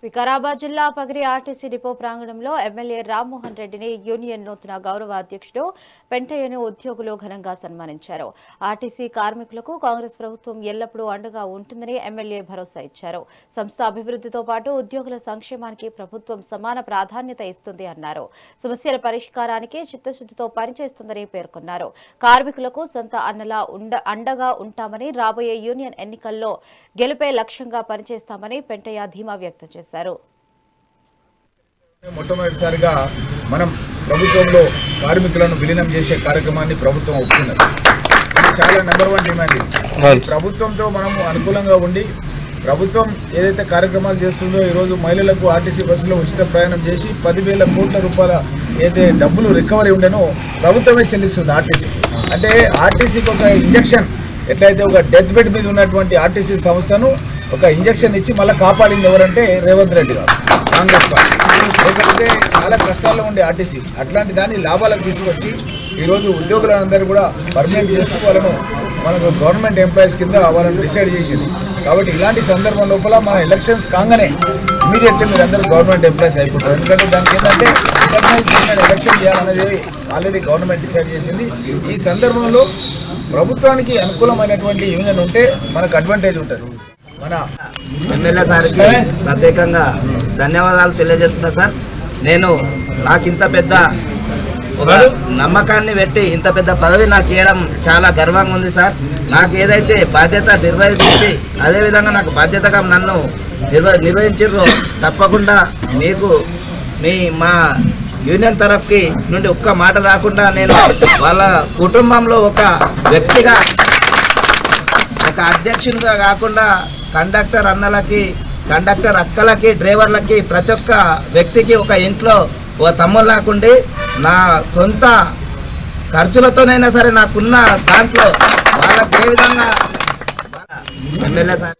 వికారాబాద్ జిల్లా పగిరి RTC depot ప్రాంగణంలో MLA Rammohan రెడ్డిని యూనియన్ నూతన గౌరవ అధ్యక్షుడు పెంటయ్యను ఉద్యోగులు ఘనంగా సన్మానించారు. ఆర్టీసీ కార్మికులకు కాంగ్రెస్ ప్రభుత్వం ఎల్లప్పుడూ అండగా ఉంటుందని ఎమ్మెల్యే భరోసా ఇచ్చారు. సంస్థ అభివృద్ధితో పాటు ఉద్యోగుల సంక్షేమానికి ప్రభుత్వం సమాన ప్రాధాన్యత ఇస్తుంది అన్నారు. సమస్యల పరిష్కారానికి చిత్తశుద్ధితో పనిచేస్తుందని పేర్కొన్నారు. కార్మికులకు సొంత అన్నలా అండగా ఉంటామని, రాబోయే యూనియన్ ఎన్నికల్లో గెలుపే లక్ష్యంగా పనిచేస్తామని పెంటయ్య ధీమా వ్యక్తం చేశారు. మొట్టమొదటిసారిగా మనం ప్రభుత్వంలో కార్మికులను విలీనం చేసే కార్యక్రమాన్ని ప్రభుత్వం ఒప్పుకున్నది. ఇది చాలా నెంబర్ 1 డిమాండ్. ప్రభుత్వంతో మనము అనుకూలంగా ఉండి ప్రభుత్వం ఏదైతే కార్యక్రమాలు చేస్తుందో ఈరోజు మహిళలకు ఆర్టీసీ బస్సులో ఉచిత ప్రయాణం చేసి 10,000 కోట్ల రూపాయల ఏదైతే డబ్బులు రికవరీ ఉండేనో ప్రభుత్వమే చెల్లిస్తుంది ఆర్టీసీ. అంటే ఆర్టీసీకి ఒక ఇంజక్షన్, ఎట్లయితే ఒక డెత్ బెడ్ మీద ఉన్నటువంటి ఆర్టీసీ సంస్థను ఒక ఇంజక్షన్ ఇచ్చి మళ్ళీ కాపాడింది ఎవరంటే రేవంత్ రెడ్డి గారు, కాంగ్రెస్ పార్టీ. లేకపోతే చాలా కష్టాల్లో ఉండే ఆర్టీసీ అట్లాంటి దాన్ని లాభాలకు తీసుకొచ్చి ఈరోజు ఉద్యోగులందరూ కూడా పర్మనెంట్ చేస్తూ వాళ్ళను మనకు గవర్నమెంట్ ఎంప్లాయీస్ కింద వాళ్ళని డిసైడ్ చేసింది. కాబట్టి ఇలాంటి సందర్భం లోపల మన ఎలక్షన్స్ కాగానే ఇమీడియట్లీ మీరు అందరూ గవర్నమెంట్ ఎంప్లాయీస్ అయిపోతారు. ఎందుకంటే దానికి ఏంటంటే ఎలక్షన్ చేయాలనేది ఆల్రెడీ గవర్నమెంట్ డిసైడ్ చేసింది. ఈ సందర్భంలో ప్రభుత్వానికి అనుకూలమైనటువంటి యూనియన్ ఉంటే మనకు అడ్వాంటేజ్ ఉంటుంది. మన ఎమ్మెల్యే సార్కి ప్రత్యేకంగా ధన్యవాదాలు తెలియజేస్తున్నా సార్. నాకు ఇంత పెద్ద ఒక నమ్మకాన్ని పెట్టి ఇంత పెద్ద పదవి నాకు ఇవ్వడం చాలా గర్వంగా ఉంది సార్. నాకు ఏదైతే బాధ్యత నిర్వహించి అదేవిధంగా నాకు బాధ్యతగా నన్ను నిర్వహించారో తప్పకుండా మీకు మా యూనియన్ తరఫుకి నుండి ఒక్క మాట రాకుండా నేను వాళ్ళ కుటుంబంలో ఒక వ్యక్తిగా, ఒక అధ్యక్షునిగా కాకుండా కండక్టర్ అన్నలకి, కండక్టర్ అక్కలకి, డ్రైవర్లకి, ప్రతి ఒక్క వ్యక్తికి ఒక ఇంట్లో ఒక తమ్ముడు లేకుండి నా సొంత ఖర్చులతోనైనా సరే నాకున్న దాంట్లో వాళ్ళకి ఏ విధంగా ఎమ్మెల్యే సార్